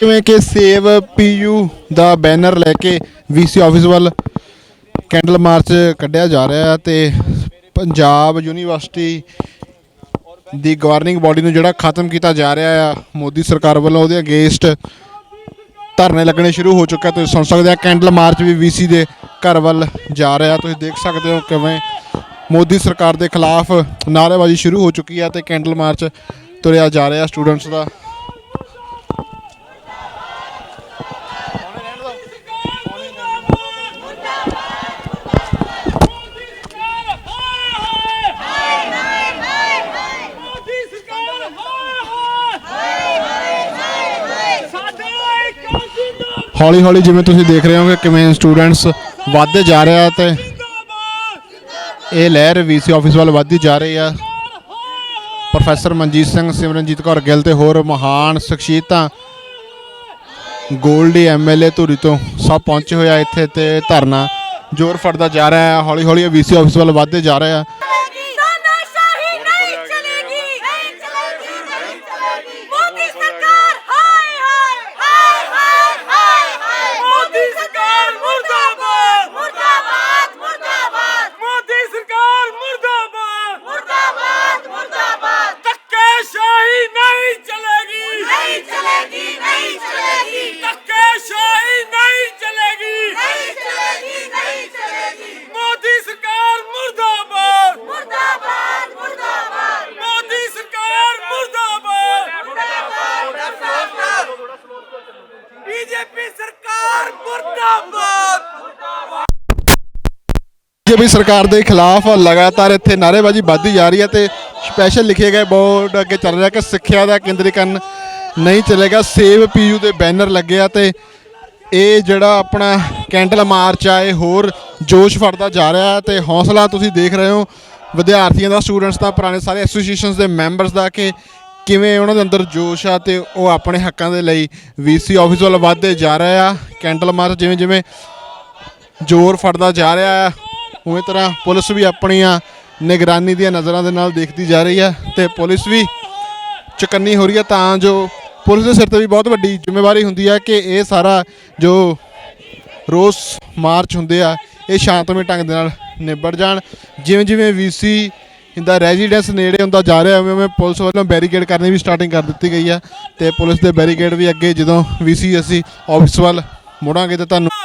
ਜਿਵੇਂ ਕਿ save PU ਦਾ banner ਲੈ ਕੇ ਵੀਸੀ ਆਫਿਸ ਵੱਲ ਕੈਂਡਲ ਮਾਰਚ ਕੱਢਿਆ ਜਾ ਰਿਹਾ ਤੇ ਪੰਜਾਬ ਯੂਨੀਵਰਸਿਟੀ ਦੀ ਗਵਰਨਿੰਗ ਬੋਡੀ ਨੂੰ ਜਿਹੜਾ ਖਤਮ ਕੀਤਾ ਜਾ ਰਿਹਾ ਆ ਮੋਦੀ ਸਰਕਾਰ ਵੱਲੋਂ ਉਹਦੇ ਅਗੇਂਸਟ ਧਰਨੇ ਲੱਗਣੇ ਸ਼ੁਰੂ ਹੋ ਚੁੱਕੇ। ਤੁਸੀਂ ਸੁਣ ਸਕਦੇ ਆ ਕੈਂਡਲ ਮਾਰਚ ਵੀ ਵੀਸੀ ਦੇ ਘਰ ਵੱਲ ਜਾ ਰਿਹਾ। ਤੁਸੀਂ ਦੇਖ ਸਕਦੇ ਹੋ ਕਿਵੇਂ ਮੋਦੀ ਸਰਕਾਰ ਦੇ ਖਿਲਾਫ ਨਾਅਰੇਬਾਜ਼ੀ ਸ਼ੁਰੂ ਹੋ ਚੁੱਕੀ ਹੈ ਤੇ ਕੈਂਡਲ ਮਾਰਚ ਤੁਰਿਆ ਜਾ ਰਿਹਾ ਸਟੂਡੈਂਟਸ ਦਾ। ਹੌਲੀ ਹੌਲੀ ਜਿਵੇਂ ਤੁਸੀਂ ਦੇਖ ਰਹੇ ਹੋ ਕਿ ਕਿਵੇਂ ਸਟੂਡੈਂਟਸ ਵੱਧਦੇ ਜਾ ਰਿਹਾ ਤੇ ਇਹ ਲਹਿਰ ਵੀਸੀ ਆਫਿਸ ਵੱਲ ਵੱਧਦੀ ਜਾ ਰਹੀ ਆ। ਪ੍ਰੋਫੈਸਰ ਮਨਜੀਤ ਸਿੰਘ, ਸਿਮਰਨਜੀਤ ਕੌਰ ਗਿੱਲ ਤੇ ਹੋਰ ਮਹਾਨ ਸ਼ਖਸੀਅਤਾਂ ਗੋਲਡੀ ਐਮਐਲਏ ਧੂਰੀ ਤੋਂ ਸਭ ਪਹੁੰਚੇ ਹੋਏ ਆ ਇੱਥੇ ਤੇ ਧਰਨਾ ਜ਼ੋਰ ਫੜਦਾ ਜਾ ਰਿਹਾ ਹੈ। ਹੌਲੀ ਹੌਲੀ ਵੀਸੀ ਆਫਿਸ ਵੱਲ ਵੱਧਦੇ ਜਾ ਰਹੇ ਆ। बीजेपी सरकार के खिलाफ लगातार इत्थे नारेबाजी बढ़ती जा रही है तो स्पैशल लिखे गए बोर्ड अगे चल रहा कि सिक्ख्या का केंद्रीकरण नहीं चलेगा। सेव पीयू के बैनर लगे तो ये जड़ा अपना कैंडल मार्च आ ये होर जोश फड़ता जा रहा है तो हौसला तुसीं देख रहे हो विद्यार्थियों का, स्टूडेंट्स का, पुराने सारे एसोसीएशन के मैंबरस का कि किवें उन्हां दे अंदर जोश आ ते वो अपने हक्कां दे लई वीसी ऑफिस वाल वधदे जा रहे आ। कैंडल मार्च जिवें जिवें जोर फड़दा जा रहा है उवें तरह पुलिस भी अपनी निगरानी दी नज़रां दे नाल देखती जा रही है तो पुलिस भी चकन्नी हो रही है तां जो पुलिस के सिर ते भी बहुत वड्डी जिम्मेवारी हुंदी है कि ये सारा जो रोस मार्च हुंदे आ ये शांतमई ढंग दे नाल निबड़ जाण। जिवें जिवें वीसी इंदा रेजिडेंस नेड़े हुंदा जा रहा है उवें पुलिस वालों बैरीकेड करनी भी स्टार्टिंग कर दी गई है तो पुलिस के बैरीकेड भी अगे जो वीसी असी ऑफिस वाल मुड़ांगे तो तुहानूं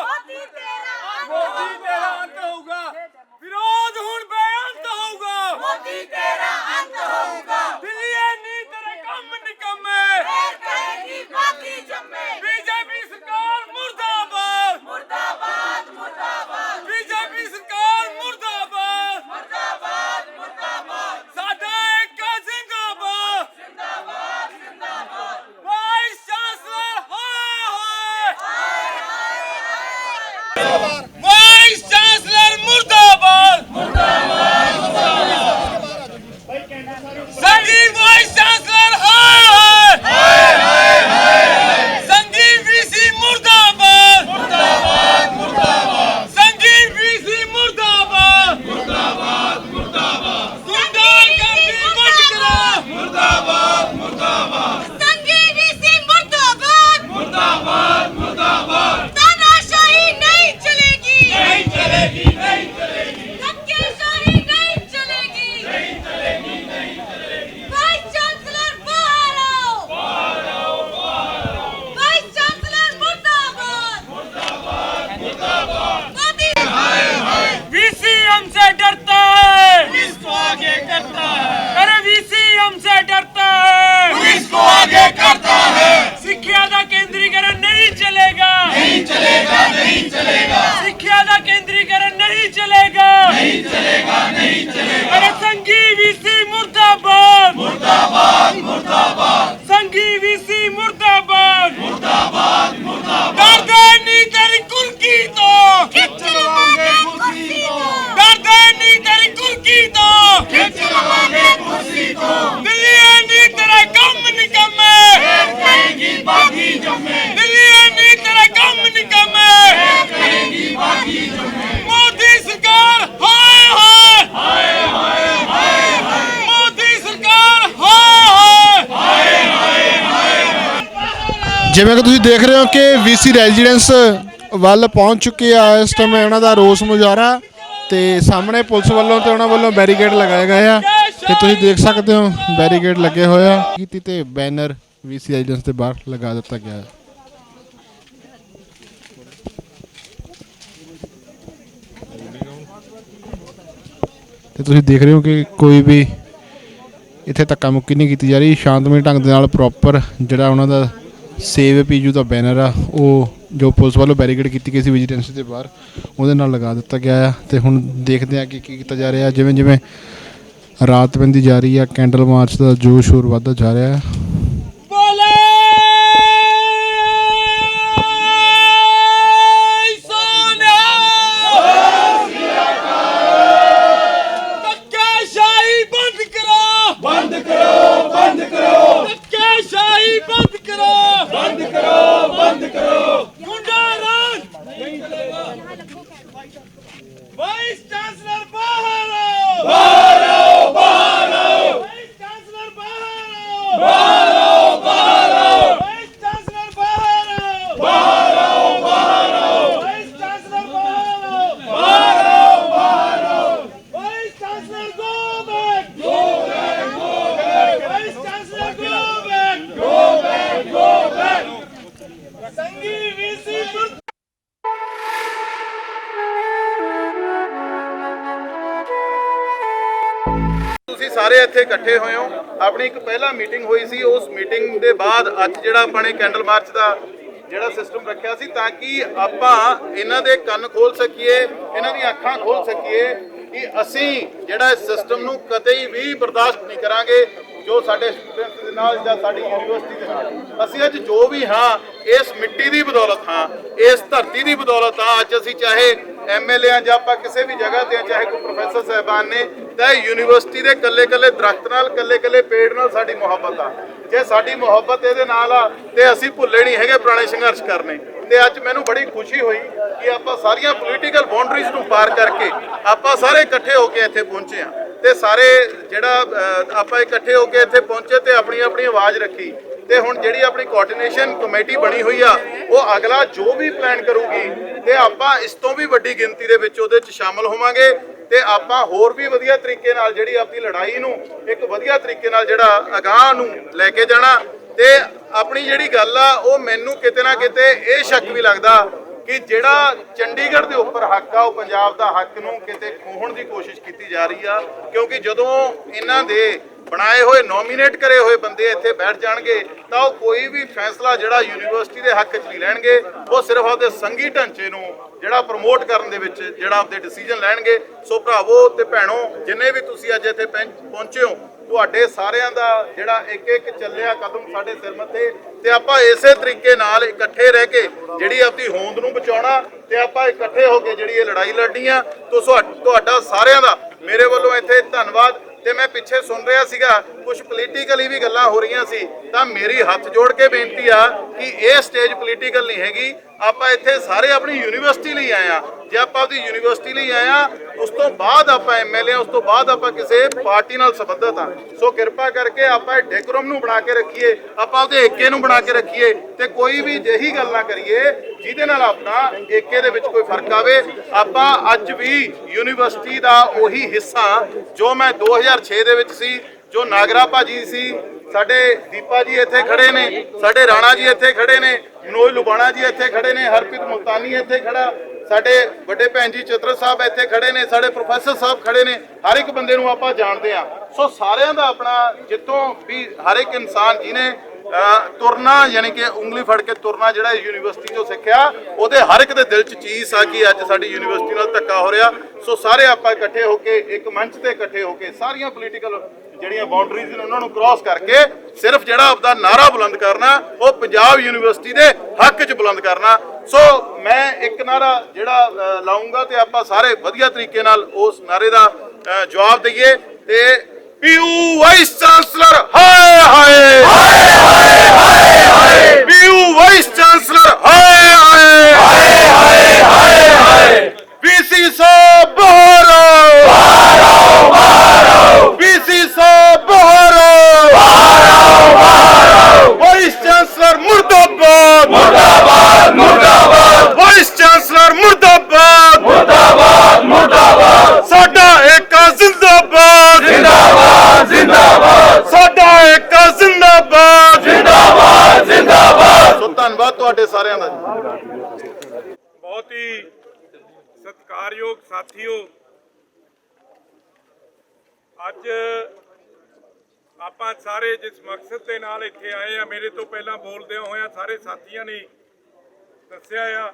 ਜਿਵੇਂ ਕਿ ਤੁਸੀਂ ਦੇਖ ਰਹੇ ਹੋ ਕਿ ਵੀਸੀ ਰੈਜ਼ੀਡੈਂਸ ਵੱਲ ਪਹੁੰਚ ਚੁੱਕੇ ਆ ਇਸ ਟਾਈਮ ਉਹਨਾਂ ਦਾ ਰੋਸ ਮੁਜ਼ਾਹਰਾ ਤੇ ਸਾਹਮਣੇ ਪੁਲਿਸ ਵੱਲੋਂ ਤੇ ਉਹਨਾਂ ਵੱਲੋਂ ਬੈਰੀਕੇਡ ਲਗਾਏ ਗਏ ਆ ਤੇ ਤੁਸੀਂ ਦੇਖ ਸਕਦੇ ਹੋ ਬੈਰੀਕੇਡ ਲੱਗੇ ਹੋਏ ਆ ਕੀਤੀ ਤੇ ਬੈਨਰ ਵੀਸੀ ਰੈਜ਼ੀਡੈਂਸ ਦੇ ਬਾਹਰ ਲਗਾ ਦਿੱਤਾ ਗਿਆ ਹੈ। ਤੇ ਤੁਸੀਂ ਦੇਖ ਰਹੇ ਹੋ ਕਿ ਕੋਈ ਵੀ ਇੱਥੇ ਧੱਕਾ ਮੁੱਕੀ ਨਹੀਂ ਕੀਤੀ ਜਾ ਰਹੀ, ਸ਼ਾਂਤਮਈ ਢੰਗ ਦੇ ਨਾਲ ਪ੍ਰੋਪਰ ਜਿਹੜਾ ਉਹਨਾਂ ਦਾ ਸੇਵ ਪੀਯੂ ਦਾ ਬੈਨਰ ਆ ਉਹ ਜੋ ਪੁਲਿਸ ਵੱਲੋਂ ਬੈਰੀਕੇਡ ਕੀਤੀ ਗਈ ਸੀ ਵਿਜੀਲੈਂਸ ਦੇ ਬਾਹਰ ਉਹਦੇ ਨਾਲ ਲਗਾ ਦਿੱਤਾ ਗਿਆ ਆ। ਤੇ ਹੁਣ ਦੇਖਦੇ ਆ ਕਿ ਕੀ ਕੀਤਾ ਜਾ ਰਿਹਾ। ਜਿਵੇਂ ਜਿਵੇਂ ਰਾਤ ਪੈਂਦੀ ਜਾ ਰਹੀ ਆ ਕੈਂਡਲ ਮਾਰਚ ਦਾ ਜੋਸ਼ ਹੋਰ ਵੱਧਦਾ ਜਾ ਰਿਹਾ ਹੈ। वाइस चांसलर बाहर आओ, बाहर आओ, बाहर आओ, वाइस चांसलर बाहर आओ, बाहर आओ, वाइस चांसलर बाहर आओ, बाहर आओ, बाहर आओ, वाइस चांसलर बाहर आओ, बाहर आओ, बाहर आओ, vice chancellor go back, go back, go back, vice chancellor go back, go back, go back, संगी वीसी ਤੁਸੀਂ ਸਾਰੇ ਇੱਥੇ ਇਕੱਠੇ ਹੋਏ ਹੋ। ਆਪਣੀ ਇੱਕ ਪਹਿਲਾਂ ਮੀਟਿੰਗ ਹੋਈ ਸੀ, ਉਸ ਮੀਟਿੰਗ ਦੇ ਬਾਅਦ ਅੱਜ ਜਿਹੜਾ ਆਪਾਂ ਨੇ ਕੈਂਡਲ ਮਾਰਚ ਦਾ ਜਿਹੜਾ ਸਿਸਟਮ ਰੱਖਿਆ ਸੀ ਤਾਂ ਕਿ ਆਪਾਂ ਇਹਨਾਂ ਦੇ ਕੰਨ ਖੋਲ ਸਕੀਏ, ਇਹਨਾਂ ਦੀਆਂ ਅੱਖਾਂ ਖੋਲ ਸਕੀਏ ਕਿ ਅਸੀਂ ਜਿਹੜਾ ਇਸ ਸਿਸਟਮ ਨੂੰ ਕਦੇ ਵੀ ਬਰਦਾਸ਼ਤ ਨਹੀਂ ਕਰਾਂਗੇ ਜੋ ਸਾਡੇ ਸਟੂਡੈਂਟਸ ਦੇ ਨਾਲ ਜਾਂ ਸਾਡੀ ਯੂਨੀਵਰਸਿਟੀ ਦੇ ਨਾਲ। ਅਸੀਂ ਅੱਜ ਜੋ ਵੀ ਹਾਂ ਇਸ ਮਿੱਟੀ ਦੀ ਬਦੌਲਤ ਹਾਂ, ਇਸ ਧਰਤੀ ਦੀ ਬਦੌਲਤ ਹਾਂ। ਅੱਜ ਅਸੀਂ ਚਾਹੇ ਐਮਐਲਏ ਆ ਜਾਂ ਆਪਾਂ ਕਿਸੇ ਵੀ ਜਗ੍ਹਾ ਤੇ ਚਾਹੇ ਕੋਈ ਪ੍ਰੋਫੈਸਰ ਸਾਹਿਬਾਨ ਨੇ ਤਾਂ ਯੂਨੀਵਰਸਿਟੀ ਦੇ ਕੱਲੇ-ਕੱਲੇ ਦਰਖਤ ਨਾਲ ਕੱਲੇ-ਕੱਲੇ ਪੇੜ ਨਾਲ ਸਾਡੀ ਮੁਹੱਬਤ ਆ। ਜੇ ਸਾਡੀ ਮੁਹੱਬਤ ਇਹਦੇ ਨਾਲ ਆ ਤੇ ਅਸੀਂ ਭੁੱਲੇ ਨਹੀਂ ਹੈਗੇ ਪੁਰਾਣੇ ਸੰਘਰਸ਼ ਕਰਨੇ। ਤੇ ਅੱਜ ਮੈਨੂੰ ਬੜੀ ਖੁਸ਼ੀ ਹੋਈ ਕਿ ਆਪਾਂ ਸਾਰੀਆਂ ਪੋਲੀਟੀਕਲ ਬਾਉਂਡਰੀਜ਼ ਨੂੰ ਪਾਰ ਕਰਕੇ ਆਪਾਂ ਸਾਰੇ ਇਕੱਠੇ ਹੋ ਕੇ ਇੱਥੇ ਪਹੁੰਚੇ ਆ ਤੇ ਸਾਰੇ ਜਿਹੜਾ ਆਪਾਂ ਇਕੱਠੇ ਹੋ ਕੇ ਇੱਥੇ ਪਹੁੰਚੇ ਤੇ ਆਪਣੀ ਆਪਣੀ ਆਵਾਜ਼ ਰੱਖੀ। ਤੇ ਹੁਣ ਜਿਹੜੀ ਆਪਣੀ ਕੋਆਰਡੀਨੇਸ਼ਨ ਕਮੇਟੀ ਬਣੀ ਹੋਈ ਆ ਉਹ ਅਗਲਾ ਜੋ ਵੀ ਪਲਾਨ ਕਰੂਗੀ ਤੇ ਆਪਾਂ ਇਸ ਤੋਂ ਵੀ ਵੱਡੀ ਗਿਣਤੀ ਦੇ ਵਿੱਚ ਉਹਦੇ 'ਚ ਸ਼ਾਮਲ ਹੋਵਾਂਗੇ ਤੇ ਆਪਾਂ ਹੋਰ ਵੀ ਵਧੀਆ ਤਰੀਕੇ ਨਾਲ ਜਿਹੜੀ ਆਪਣੀ ਲੜਾਈ ਨੂੰ ਇੱਕ ਵਧੀਆ ਤਰੀਕੇ ਨਾਲ ਜਿਹੜਾ ਅਗਾਂਹ ਨੂੰ ਲੈ ਕੇ ਜਾਣਾ। ਤੇ ਆਪਣੀ ਜਿਹੜੀ ਗੱਲ ਆ ਉਹ ਮੈਨੂੰ ਕਿਤੇ ਨਾ ਕਿਤੇ ਇਹ ਸ਼ੱਕ ਵੀ ਲੱਗਦਾ ਕਿ ਜਿਹੜਾ ਚੰਡੀਗੜ੍ਹ ਦੇ ਉੱਪਰ ਹੱਕ ਆ ਉਹ ਪੰਜਾਬ ਦਾ ਹੱਕ ਨੂੰ ਕਿਤੇ ਖੋਹਣ ਦੀ ਕੋਸ਼ਿਸ਼ ਕੀਤੀ ਜਾ ਰਹੀ ਆ। ਕਿਉਂਕਿ ਜਦੋਂ ਇਹਨਾਂ ਦੇ ਬਣਾਏ ਹੋਏ ਨੋਮੀਨੇਟ ਕਰੇ ਹੋਏ ਬੰਦੇ ਇੱਥੇ ਬੈਠ ਜਾਣਗੇ ਤਾਂ ਉਹ ਕੋਈ ਵੀ ਫੈਸਲਾ ਜਿਹੜਾ ਯੂਨੀਵਰਸਿਟੀ ਦੇ ਹੱਕ 'ਚ ਨਹੀਂ ਲੈਣਗੇ, ਉਹ ਸਿਰਫ ਆਪਦੇ ਸੰਘੀ ਢਾਂਚੇ ਨੂੰ ਜਿਹੜਾ ਪ੍ਰਮੋਟ ਕਰਨ ਦੇ ਵਿੱਚ ਜਿਹੜਾ ਆਪਦੇ ਡਿਸੀਜਨ ਲੈਣਗੇ। ਸੋ ਭਰਾਵੋ ਤੇ ਭੈਣੋ ਜਿੰਨੇ ਵੀ ਤੁਸੀਂ ਅੱਜ ਇੱਥੇ ਪਹੁੰਚੇ ਹੋ ਤੁਹਾਡੇ ਸਾਰਿਆਂ ਦਾ ਜਿਹੜਾ ਇੱਕ ਇੱਕ ਚੱਲਿਆ ਕਦਮ ਸਾਡੇ ਸਿਰ ਮੱਥੇ ਤੇ ਆਪਾਂ ਇਸੇ ਤਰੀਕੇ ਨਾਲ ਇਕੱਠੇ ਰਹਿ ਕੇ ਜਿਹੜੀ ਆਪਣੀ ਹੋਂਦ ਨੂੰ ਬਚਾਉਣਾ ਤੇ ਆਪਾਂ ਇਕੱਠੇ ਹੋ ਕੇ ਜਿਹੜੀ ਇਹ ਲੜਾਈ ਲੜਨੀ ਆ। ਤੁਹਾਡਾ ਸਾਰਿਆਂ ਦਾ ਮੇਰੇ ਵੱਲੋਂ ਇੱਥੇ ਧੰਨਵਾਦ। ਤੇ ਮੈਂ ਪਿੱਛੇ ਸੁਣ ਰਿਹਾ ਸੀਗਾ ਕੁਝ ਪੋਲੀਟੀਕਲੀ ਵੀ ਗੱਲਾਂ ਹੋ ਰਹੀਆਂ ਸੀ ਤਾਂ ਮੇਰੀ ਹੱਥ ਜੋੜ ਕੇ ਬੇਨਤੀ ਆ ਕਿ ਇਹ ਸਟੇਜ ਪੋਲੀਟੀਕਲ ਨਹੀਂ ਹੈਗੀ। ਆਪਾਂ ਇੱਥੇ ਸਾਰੇ ਆਪਣੀ ਯੂਨੀਵਰਸਿਟੀ ਲਈ ਆਏ ਆ। ਜੇ ਆਪਾਂ ਆਪਣੀ ਯੂਨੀਵਰਸਿਟੀ ਲਈ ਆਏ ਆ ਉਸ ਤੋਂ ਬਾਅਦ ਆਪਾਂ ਐਮਐਲਏ ਉਸ ਤੋਂ ਬਾਅਦ ਆਪਾਂ ਕਿਸੇ ਪਾਰਟੀ ਨਾਲ ਸੰਬੰਧਿਤ ਆ। ਸੋ ਕਿਰਪਾ ਕਰਕੇ ਆਪਾਂ ਇਹ ਡੈਕੋਰਮ ਨੂੰ ਬਣਾ ਕੇ ਰੱਖੀਏ, ਆਪਾਂ ਉਹਦੇ ਏਕੇ ਨੂੰ ਬਣਾ ਕੇ ਰੱਖੀਏ ਤੇ ਕੋਈ ਵੀ ਜਿਹੀ ਗੱਲ ਨਾ ਕਰੀਏ ਜਿਹਦੇ ਨਾਲ ਆਪਣਾ ਏਕੇ ਦੇ ਵਿੱਚ ਕੋਈ ਫਰਕ ਆਵੇ। ਆਪਾਂ ਅੱਜ ਵੀ ਯੂਨੀਵਰਸਿਟੀ ਦਾ ਉਹੀ ਹਿੱਸਾ ਜੋ ਮੈਂ 2006 ਦੇ ਵਿੱਚ ਸੀ, ਜੋ ਨਾਗਰਾ ਭਾਜੀ ਸੀ, ਸਾਡੇ ਦੀਪਾ ਜੀ ਇੱਥੇ ਖੜੇ ਨੇ, ਸਾਡੇ ਰਾਣਾ ਜੀ ਇੱਥੇ ਖੜੇ ਨੇ, ਮਨੋਜ ਲੁਬਾਣਾ ਜੀ ਇੱਥੇ ਖੜੇ ਨੇ, ਹਰਪ੍ਰੀਤ ਮੁਲਤਾਨੀ ਇੱਥੇ ਖੜਾ, ਸਾਡੇ ਵੱਡੇ ਭੈਣ ਜੀ ਚਤਰ ਸਾਹਿਬ ਇੱਥੇ ਖੜੇ ਨੇ, ਸਾਡੇ ਪ੍ਰੋਫੈਸਰ ਸਾਹਿਬ ਖੜੇ ਨੇ। ਹਰ ਇੱਕ ਬੰਦੇ ਨੂੰ ਆਪਾਂ ਜਾਣਦੇ ਆ। ਸੋ ਸਾਰਿਆਂ ਦਾ ਆਪਣਾ ਜਿੱਥੋਂ ਵੀ ਹਰ ਇੱਕ ਇਨਸਾਨ ਜਿਹਨੇ ਤੁਰਨਾ ਯਾਨੀ ਕਿ ਉਂਗਲੀ ਫੜ ਕੇ ਤੁਰਨਾ ਜਿਹੜਾ ਯੂਨੀਵਰਸਿਟੀ ਤੋਂ ਸਿੱਖਿਆ ਉਹਦੇ ਹਰ ਇੱਕ ਦੇ ਦਿਲ 'ਚ ਚੀਜ਼ ਆ ਕਿ ਅੱਜ ਸਾਡੀ ਯੂਨੀਵਰਸਿਟੀ ਨਾਲ ਧੱਕਾ ਹੋ ਰਿਹਾ। ਸੋ ਸਾਰੇ ਆਪਾਂ ਇਕੱਠੇ ਹੋ ਕੇ ਇੱਕ ਮੰਚ ਤੇ ਇਕੱਠੇ ਹੋ ਕੇ ਸਾਰੀਆਂ ਪੋਲੀਟੀਕਲ ਜਿਹੜੀਆਂ ਬਾਉਂਡਰੀਜ਼ ਨੇ ਉਹਨਾਂ ਨੂੰ ਕ੍ਰਾਸ ਕਰਕੇ ਸਿਰਫ ਜਿਹੜਾ ਆਪਦਾ ਨਾਰਾ ਬੁਲੰਦ ਕਰਨਾ ਉਹ ਪੰਜਾਬ ਯੂਨੀਵਰਸਿਟੀ ਦੇ ਹੱਕ 'ਚ ਬੁਲੰਦ ਕਰਨਾ। ਸੋ ਮੈਂ ਇੱਕ ਨਾਰਾ ਜਿਹੜਾ ਲਾਉਂਗਾ ਤੇ ਆਪਾਂ ਸਾਰੇ ਵਧੀਆ ਤਰੀਕੇ ਨਾਲ ਉਸ ਨਾਰੇ ਦਾ ਜਵਾਬ ਦਈਏ ਤੇ ਪੀਯੂ ਵਾਈਸ ਚਾਂਸਲਰ ਹਾਏ ਹਾਏ ਹਾਏ ਹਾਏ ਹਾਏ ਹਾਏ ਪੀਯੂ ਵਾਈਸ ਚਾਂਸਲਰ ਹਾਏ ਹਾਏ ਹਾਏ ਹਾਏ ਹਾਏ ਹਾਏ ਵੀਸੀ ਸਾਹਿਬ ਬਾਹਰ ਆਓ ਬਾਹਰ ਆਓ ਬਾਹਰ ਆਓ ਵੀਸੀ ਸਾਹਿਬ ਬਾਹਰ ਆਓ ਬਾਹਰ ਆਓ ਬਾਹਰ ਆਓ ਵਾਈਸ ਚਾਂਸਲਰ ਮੁਰਦਾਬਾਦ ਸਾਰਿਆਂ ਦਾ ਜੀ। बहुत ही सत्कारयोग साथियों, ਅੱਜ ਆਪਾਂ ਸਾਰੇ ਜਿਸ ਮਕਸਦ ਦੇ ਨਾਲ ਇੱਥੇ ਆਏ ਆ, ਮੇਰੇ ਤੋਂ ਪਹਿਲਾਂ ਬੋਲਦਿਆਂ ਹੋਇਆਂ ਸਾਰੇ ਸਾਥੀਆਂ ਨੇ ਦੱਸਿਆ ਆ,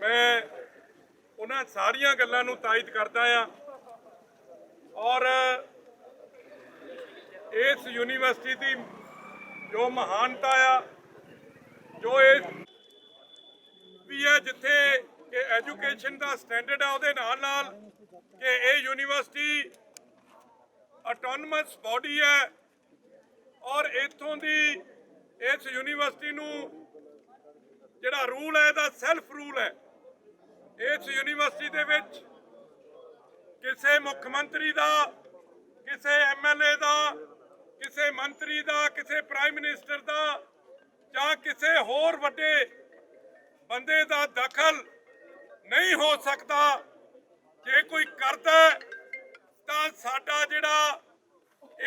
ਮੈਂ ਉਹਨਾਂ ਸਾਰੀਆਂ ਗੱਲਾਂ ਨੂੰ ਤਾਇਦ ਕਰਦਾ ਆ। ਔਰ ਇਸ ਯੂਨੀਵਰਸਿਟੀ ਦੀ ਜੋ ਮਹਾਨਤਾ ਆ, ਜੋ ਇਹ ਵੀ ਹੈ ਜਿੱਥੇ ਕਿ ਐਜੂਕੇਸ਼ਨ ਦਾ ਸਟੈਂਡਰਡ ਆ, ਉਹਦੇ ਨਾਲ ਨਾਲ ਕਿ ਇਹ ਯੂਨੀਵਰਸਿਟੀ ਆਟੋਨਮਸ ਬੋਡੀ ਹੈ ਔਰ ਇੱਥੋਂ ਦੀ ਇਸ ਯੂਨੀਵਰਸਿਟੀ ਨੂੰ ਜਿਹੜਾ ਰੂਲ ਹੈ ਇਹਦਾ ਸੈਲਫ ਰੂਲ ਹੈ। ਇਸ ਯੂਨੀਵਰਸਿਟੀ ਦੇ ਵਿੱਚ ਕਿਸੇ ਮੁੱਖ ਮੰਤਰੀ ਦਾ, ਕਿਸੇ ਐਮਐਲਏ ਦਾ, ਕਿਸੇ ਮੰਤਰੀ ਦਾ, ਕਿਸੇ ਪ੍ਰਾਈਮ ਮਿਨਿਸਟਰ ਦਾ ਜਾਂ ਕਿਸੇ ਹੋਰ ਵੱਡੇ ਬੰਦੇ ਦਾ ਦਖਲ ਨਹੀਂ ਹੋ ਸਕਦਾ। ਜੇ ਕੋਈ ਕਰਦਾ ਤਾਂ ਸਾਡਾ ਜਿਹੜਾ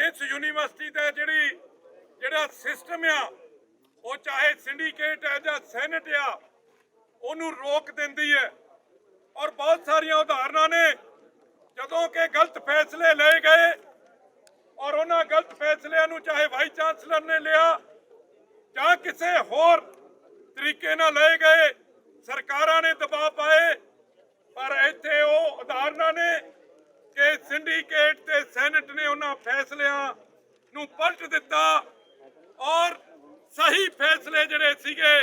ਇਸ ਯੂਨੀਵਰਸਿਟੀ ਦਾ ਜਿਹੜਾ ਸਿਸਟਮ ਆ, ਉਹ ਚਾਹੇ ਸਿੰਡੀਕੇਟ ਹੈ ਜਾਂ ਸੈਨੇਟ ਆ, ਉਹਨੂੰ ਰੋਕ ਦਿੰਦੀ ਹੈ। ਔਰ ਬਹੁਤ ਸਾਰੀਆਂ ਉਦਾਹਰਨਾਂ ਨੇ ਜਦੋਂ ਕਿ ਗਲਤ ਫੈਸਲੇ ਲਏ ਗਏ ਔਰ ਉਹਨਾਂ ਗਲਤ ਫੈਸਲਿਆਂ ਨੂੰ ਚਾਹੇ ਵਾਈਸ ਚਾਂਸਲਰ ਨੇ ਲਿਆ ਜਾਂ ਕਿਸੇ ਹੋਰ ਤਰੀਕੇ ਨਾਲ ਲਏ ਗਏ, ਸਰਕਾਰਾਂ ਨੇ ਦਬਾਅ ਪਾਏ, ਪਰ ਇੱਥੇ ਉਹ ਉਦਾਹਰਨਾਂ ਨੇ ਕਿ ਸਿੰਡੀਕੇਟ ਤੇ ਸੈਨੇਟ ਨੇ ਉਹਨਾਂ ਫੈਸਲਿਆਂ ਨੂੰ ਪਲਟ ਦਿੱਤਾ ਔਰ ਸਹੀ ਫੈਸਲੇ ਜਿਹੜੇ ਸੀਗੇ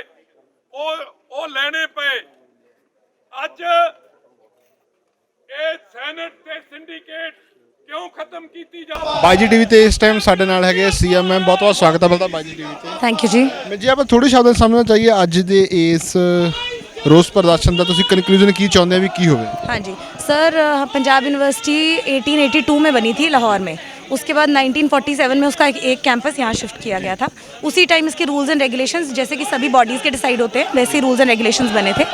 ਉਹ ਲੈਣੇ ਪਏ। ਅੱਜ ਇਹ ਸੈਨੇਟ ਤੇ ਸਿੰਡੀਕੇਟ ਕਿਉਂ ਖਤਮ ਕੀਤੀ ਜਾਵੇ? ਬਾਜੀ ਟੀਵੀ ਤੇ ਇਸ ਟਾਈਮ ਸਾਡੇ ਨਾਲ ਹੈਗੇ ਸੀਐਮ ਮੈਮ, ਬਹੁਤ ਬਹੁਤ ਸਵਾਗਤ ਹੈ ਬਲਦਾ ਬਾਜੀ ਟੀਵੀ ਤੇ। थैंक यू जी। ਮੈਂ ਜੀ ਆਪਾਂ ਥੋੜੇ ਸ਼ਬਦਾਂ ਸਮਝਣਾ ਚਾਹੀਏ ਅੱਜ ਦੇ ਇਸ ਰੋਸ ਪ੍ਰਦਰਸ਼ਨ ਦਾ ਤੁਸੀਂ ਕਨਕਲੂਜਨ ਕੀ ਚਾਹੁੰਦੇ ਆ ਵੀ ਕੀ ਹੋਵੇ? हाँ जी सर, पंजाब यूनिवर्सिटी 1882 में बनी थी लाहौर में। उसके बाद 1947 में उसका एक कैंपस यहाँ शिफ्ट किया गया था। उसी टाइम इसके रूल्स एंड रेगुलेशंस जैसे कि सभी बॉडीज़ के डिसाइड होते हैं वैसे ही रूल्स एंड रेगुलेशंस बने थे।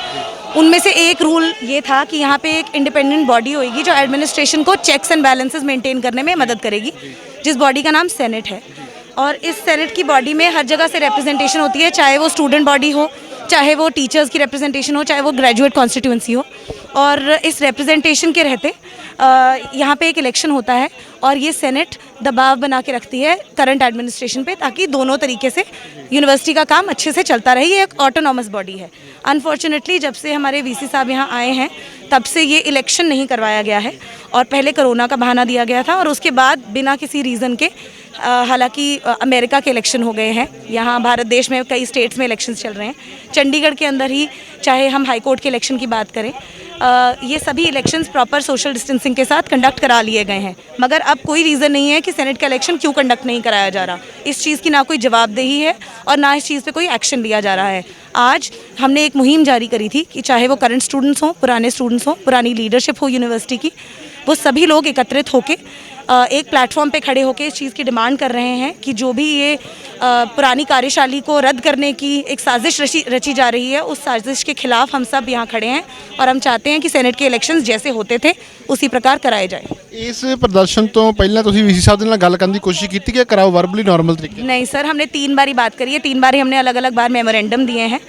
उनमें से एक रूल ये था कि यहाँ पे एक इंडिपेंडेंट बॉडी होगी जो एडमिनिस्ट्रेशन को चेक्स एंड बैलेंसेस मेंटेन करने में मदद करेगी, जिस बॉडी का नाम सेनेट है। और इस सेनेट की बॉडी में हर जगह से रिप्रेजेंटेशन होती है, चाहे वो स्टूडेंट बॉडी हो, चाहे वो टीचर्स की रिप्रेजेंटेशन हो, चाहे वो ग्रेजुएट कॉन्स्टिट्यूंसी हो। और इस रिप्रेजेंटेशन के रहते यहाँ पे एक इलेक्शन होता है और ये सेनेट दबाव बना के रखती है करंट एडमिनिस्ट्रेशन पे, ताकि दोनों तरीके से यूनिवर्सिटी का काम अच्छे से चलता रहे। ये एक ऑटोनॉमस बॉडी है। अनफॉर्चुनेटली जब से हमारे वीसी साहब यहाँ आए हैं तब से ये इलेक्शन नहीं करवाया गया है और पहले कोरोना का बहाना दिया गया था और उसके बाद बिना किसी रीज़न के, हालांकि अमेरिका के इलेक्शन हो गए हैं, यहाँ भारत देश में कई स्टेट्स में इलेक्शंस चल रहे हैं, चंडीगढ़ के अंदर ही चाहे हम हाई कोर्ट के इलेक्शन की बात करें, ये सभी इलेक्शंस प्रॉपर सोशल डिस्टेंसिंग के साथ कंडक्ट करा लिए गए हैं। मगर अब कोई रीज़न नहीं है कि सेनेट का इलेक्शन क्यों कंडक्ट नहीं कराया जा रहा। इस चीज़ की ना कोई जवाबदेही है और ना इस चीज़ पे कोई एक्शन लिया जा रहा है। आज हमने एक मुहिम जारी करी थी कि चाहे वो करंट स्टूडेंट्स हों, पुराने स्टूडेंट्स हों, पुरानी लीडरशिप हो यूनिवर्सिटी की, वो सभी लोग एकत्रित होकर एक प्लेटफॉर्म पे खड़े होकर इस चीज़ की डिमांड कर रहे हैं कि जो भी ये पुरानी कार्यशाली को रद्द करने की एक साजिश रची जा रही है, उस साजिश के खिलाफ हम सब यहाँ खड़े हैं और हम चाहते हैं कि सेनेट के इलेक्शंस जैसे होते थे उसी प्रकार कराए जाए। ਇਸ ਪ੍ਰਦਰਸ਼ਨ ਤੋਂ ਪਹਿਲਾਂ ਤੁਸੀਂ ਵੀਸੀ ਸਾਹਿਬ ਦੇ ਨਾਲ ਗੱਲ ਕਰਨ ਦੀ ਕੋਸ਼ਿਸ਼ ਕੀਤੀ ਕਿ ਕਰਾਓ ਵਰਬਲੀ ਨਾਰਮਲ ਤਰੀਕੇ? नहीं सर, हमने 3 बार बात करी है, 3 बार ही हमने अलग अलग बार मेमोरेंडम दिए हैं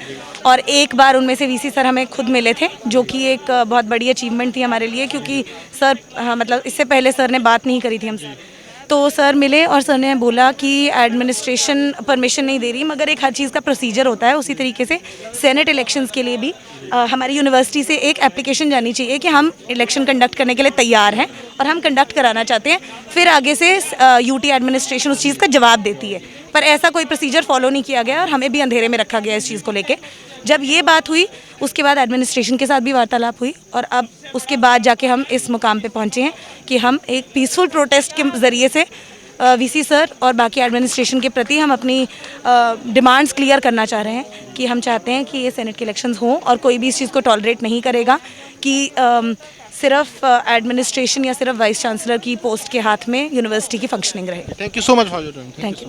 और एक बार उनमें से वीसी सर हमें खुद मिले थे, जो कि एक बहुत बड़ी अचीवमेंट थी हमारे लिए, क्योंकि सर मतलब इससे पहले सर ने बात नहीं करी थी हमसे। तो सर मिले और सर ने बोला कि एडमिनिस्ट्रेशन परमिशन नहीं दे रही, मगर एक हर चीज़ का प्रोसीजर होता है। उसी तरीके से सेनेट इलेक्शंस के लिए भी हमारी यूनिवर्सिटी से एक एप्लीकेशन जानी चाहिए कि हम इलेक्शन कंडक्ट करने के लिए तैयार हैं और हम कंडक्ट कराना चाहते हैं। फिर आगे से यूटी एडमिनिस्ट्रेशन उस चीज़ का जवाब देती है, पर ऐसा कोई प्रोसीजर फॉलो नहीं किया गया और हमें भी अंधेरे में रखा गया इस चीज़ को लेके। जब ये बात हुई उसके बाद एडमिनिस्ट्रेशन के साथ भी वार्तालाप हुई और अब उसके बाद जाके हम इस मुकाम पे पहुँचे हैं कि हम एक पीसफुल प्रोटेस्ट के ज़रिए से वीसी सर और बाकी एडमिनिस्ट्रेशन के प्रति हम अपनी डिमांड्स क्लियर करना चाह रहे हैं कि हम चाहते हैं कि ये सेनेट के इलेक्शंस हों और कोई भी इस चीज़ को टॉलरेट नहीं करेगा कि सिर्फ एडमिनिस्ट्रेशन या सिर्फ वाइस चांसलर की पोस्ट के हाथ में यूनिवर्सिटी की फंक्शनिंग रहे। Thank you so much for your time. Thank you.